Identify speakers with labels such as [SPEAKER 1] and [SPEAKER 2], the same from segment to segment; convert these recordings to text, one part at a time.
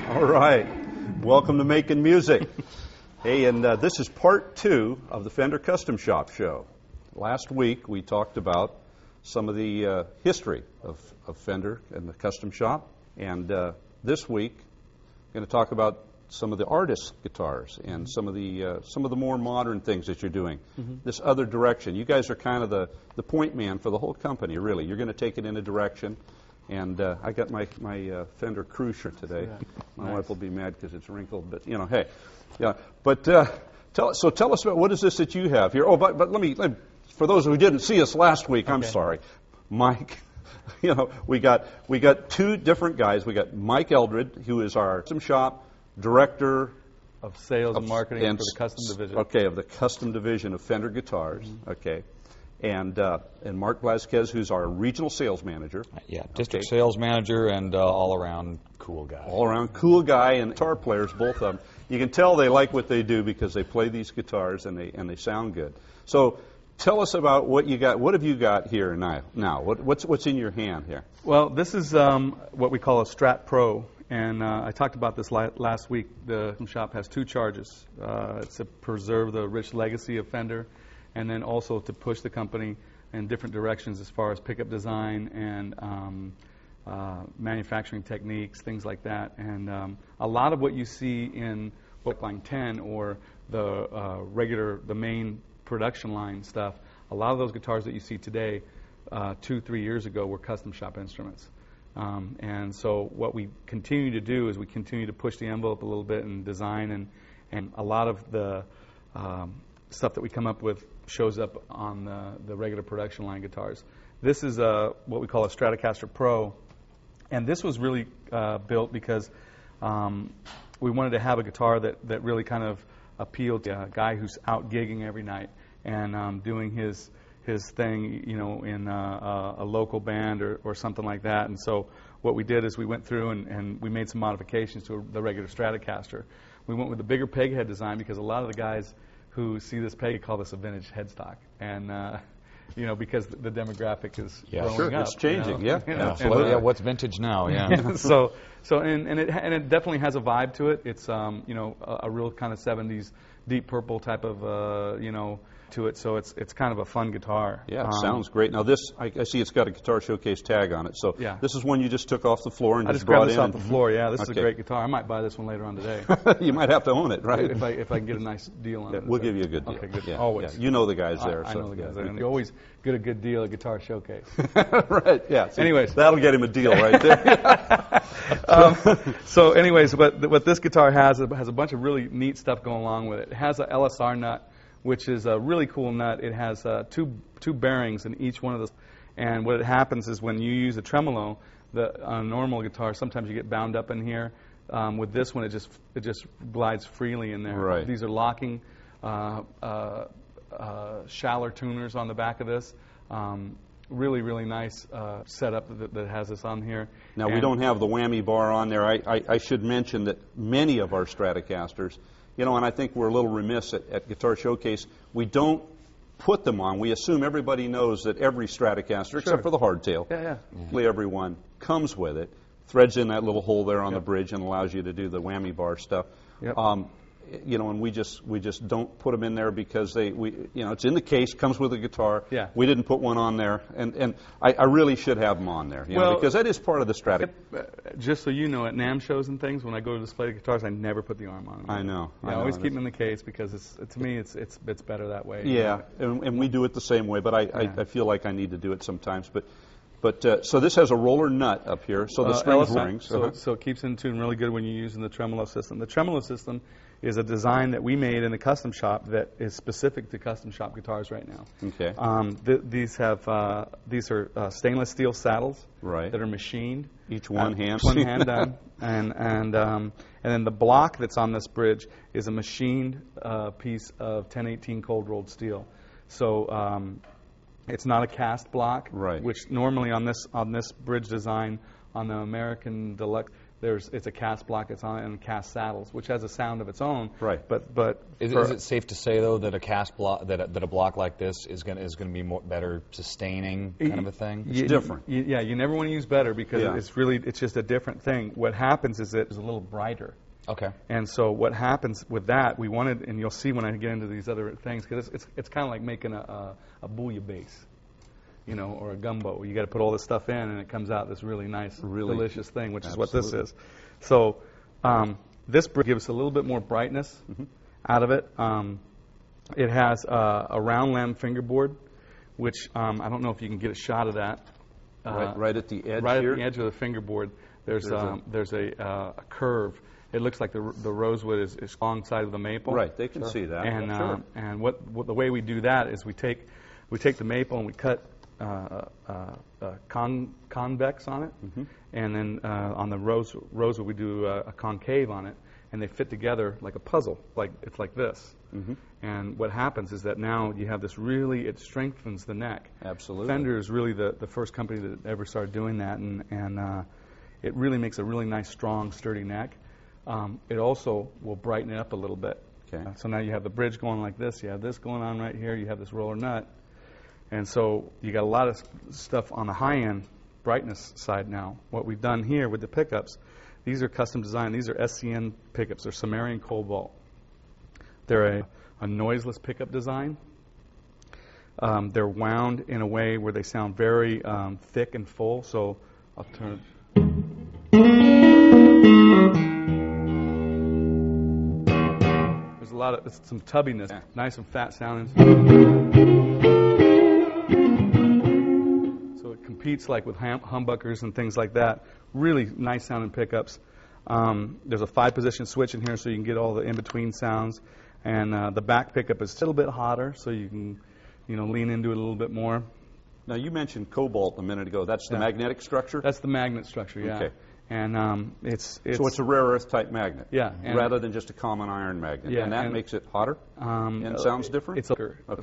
[SPEAKER 1] All right. Welcome to Making Music. Hey, and this is part 2 of the Fender Custom Shop show. Last week we talked about some of the history of Fender and the Custom Shop, and this week I'm going to talk about some of the artist guitars and some of the more modern things that you're doing. This other direction. You guys are kind of the point man for the whole company, really. You're going to take it in a direction. And I got my Fender Crew shirt today. Yeah. My wife will be mad because it's wrinkled, but you know, hey, yeah. But tell us about what is this that you have here? Oh, but let me for those who didn't see us last week, I'm sorry, Mike. You know, we got 2 different guys. We got Mike Eldred, who is our custom shop director
[SPEAKER 2] of sales and marketing for the custom division.
[SPEAKER 1] Okay, of the custom division of Fender guitars. Okay. And Mark Blasquez, who's our regional sales manager.
[SPEAKER 3] Yeah, district sales manager and all-around cool guy.
[SPEAKER 1] All-around cool guy, and guitar players, both of them. You can tell they like what they do because they play these guitars and they sound good. So tell us about what you got. What have you got here now? What's in your hand here?
[SPEAKER 2] Well, this is what we call a Strat Pro, and I talked about this last week. The shop has 2 charges. It's to preserve the rich legacy of Fender, and then also to push the company in different directions as far as pickup design and manufacturing techniques, things like that. And a lot of what you see in line 10 or the main production line stuff, a lot of those guitars that you see today, 2-3 years ago, were custom shop instruments. And so what we continue to do is we continue to push the envelope a little bit in design, and a lot of the stuff that we come up with shows up on the regular production line guitars. This is what we call a Stratocaster Pro, and this was really built because we wanted to have a guitar that really kind of appealed to a guy who's out gigging every night and doing his thing, you know, in a local band or something like that. And so what we did is we went through and we made some modifications to the regular Stratocaster. We went with the bigger peg head design because a lot of the guys who see this peg call this a vintage headstock, and you know, because the demographic is growing up.
[SPEAKER 1] It's changing.
[SPEAKER 2] You know?
[SPEAKER 3] Yeah. What's vintage now? Yeah.
[SPEAKER 2] so it definitely has a vibe to it. It's you know, a real kind of 70s Deep Purple type of you know, to it. So it's kind of a fun guitar.
[SPEAKER 1] Yeah, it sounds great. Now this, I see it's got a Guitar Showcase tag on it. So this is one you just took off the floor and just brought in.
[SPEAKER 2] I just grabbed this off the floor. Yeah, this is a great guitar. I might buy this one later on today.
[SPEAKER 1] You might have to own it, right?
[SPEAKER 2] If I can get a nice deal on it.
[SPEAKER 1] We'll give you a good deal.
[SPEAKER 2] Okay, good.
[SPEAKER 1] Yeah,
[SPEAKER 2] always.
[SPEAKER 1] Yeah. You know the guys there.
[SPEAKER 2] I know the guys there. And you always get a good deal at Guitar Showcase.
[SPEAKER 1] Right. Yeah. See,
[SPEAKER 2] anyways,
[SPEAKER 1] that'll get him a deal right there.
[SPEAKER 2] So anyways, what this guitar has a bunch of really neat stuff going along with it. It has a LSR nut, which is a really cool nut. It has two bearings in each one of those. And what happens is when you use a tremolo, on a normal guitar, sometimes you get bound up in here. With this one, it just glides freely in there.
[SPEAKER 1] Right.
[SPEAKER 2] These are locking shallow tuners on the back of this. Really, really nice setup that has this on here.
[SPEAKER 1] Now, we don't have the whammy bar on there. I should mention that many of our Stratocasters, you know, and I think we're a little remiss at Guitar Showcase, we don't put them on. We assume everybody knows that every Stratocaster, except for the hardtail, everyone comes with it, threads in that little hole there on the bridge and allows you to do the whammy bar stuff.
[SPEAKER 2] Yep.
[SPEAKER 1] and we just don't put them in there because it's in the case, comes with a guitar.
[SPEAKER 2] Yeah.
[SPEAKER 1] We didn't put one on there, and I really should have them on there, because that is part of the strategy.
[SPEAKER 2] Just so you know, at NAMM shows and things, when I go to display the guitars, I never put the arm on them.
[SPEAKER 1] I know.
[SPEAKER 2] I always keep them in the case because to me it's better that way.
[SPEAKER 1] Yeah, and we do it the same way, but I feel like I need to do it sometimes. But so this has a roller nut up here, so the strings rings.
[SPEAKER 2] So it keeps in tune really good when you're using the tremolo system. The tremolo system is a design that we made in the custom shop that is specific to custom shop guitars right now.
[SPEAKER 1] Okay.
[SPEAKER 2] These are stainless steel saddles that are machined.
[SPEAKER 1] Each one hand.
[SPEAKER 2] One hand done, and then the block that's on this bridge is a machined piece of 1018 cold rolled steel. So it's not a cast block, which normally on this bridge design on the American Deluxe, it's a cast block. It's on and cast saddles, which has a sound of its own.
[SPEAKER 1] Right.
[SPEAKER 3] But is it safe to say though that a cast block that a block like this is going to be better sustaining kind of a thing?
[SPEAKER 1] It's different.
[SPEAKER 2] You never want to use better because it's just a different thing. What happens is it's a little brighter.
[SPEAKER 3] Okay.
[SPEAKER 2] And so what happens with that, we wanted, and you'll see when I get into these other things, because it's kind of like making a bouillabaisse, or a gumbo. You got to put all this stuff in, and it comes out this really nice, delicious thing, which is what this is. So this gives us a little bit more brightness out of it. It has a round lamb fingerboard, which I don't know if you can get a shot of that.
[SPEAKER 1] Right at the edge
[SPEAKER 2] right
[SPEAKER 1] here?
[SPEAKER 2] Right at the edge of the fingerboard, there's a curve. It looks like the rosewood is alongside of the maple.
[SPEAKER 1] Right, they can see that.
[SPEAKER 2] And and what the way we do that is we take the maple and we cut convex on it, and then on the rosewood we do a concave on it, and they fit together like a puzzle. It's like this. And what happens is that now you have this it strengthens the neck.
[SPEAKER 1] Absolutely.
[SPEAKER 2] Fender is really the first company that ever started doing that, and it really makes a really nice, strong, sturdy neck. It also will brighten it up a little bit.
[SPEAKER 1] Okay.
[SPEAKER 2] So now you have the bridge going like this. You have this going on right here. You have this roller nut. And so you got a lot of stuff on the high-end brightness side now. What we've done here with the pickups, these are custom designed. These are SCN pickups. They're Sumerian Cobalt. They're a noiseless pickup design. They're wound in a way where they sound very thick and full. So I'll turn There's some tubbiness, nice and fat sounding. So it competes like with humbuckers and things like that. Really nice sounding pickups. There's a 5-position switch in here so you can get all the in-between sounds. And the back pickup is a little bit hotter so you can lean into it a little bit more.
[SPEAKER 1] Now you mentioned cobalt a minute ago. That's the magnetic structure?
[SPEAKER 2] That's the magnet structure, yeah.
[SPEAKER 1] Okay.
[SPEAKER 2] And so
[SPEAKER 1] it's a rare earth type magnet, rather than just a common iron magnet, and that makes it hotter and sounds different.
[SPEAKER 2] It's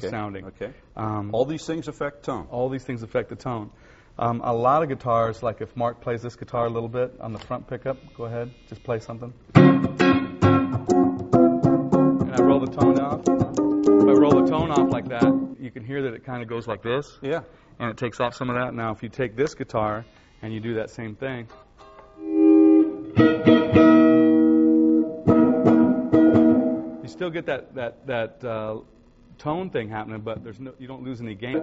[SPEAKER 2] sounding.
[SPEAKER 1] Okay. All these things affect tone.
[SPEAKER 2] All these things affect the tone. A lot of guitars, like if Mark plays this guitar a little bit on the front pickup, go ahead, just play something. And I roll the tone off. If I roll the tone off like that, you can hear that it kind of goes like this.
[SPEAKER 1] Yeah.
[SPEAKER 2] And it takes off some of that. Now, if you take this guitar and you do that same thing. You still get that tone thing happening, but you don't lose any gain.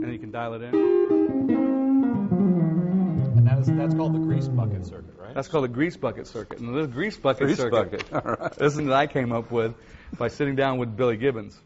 [SPEAKER 2] And you can dial it in.
[SPEAKER 3] And that's called the grease bucket circuit, right?
[SPEAKER 2] That's called the grease bucket circuit. And the grease bucket circuit
[SPEAKER 1] All right.
[SPEAKER 2] is something that I came up with by sitting down with Billy Gibbons.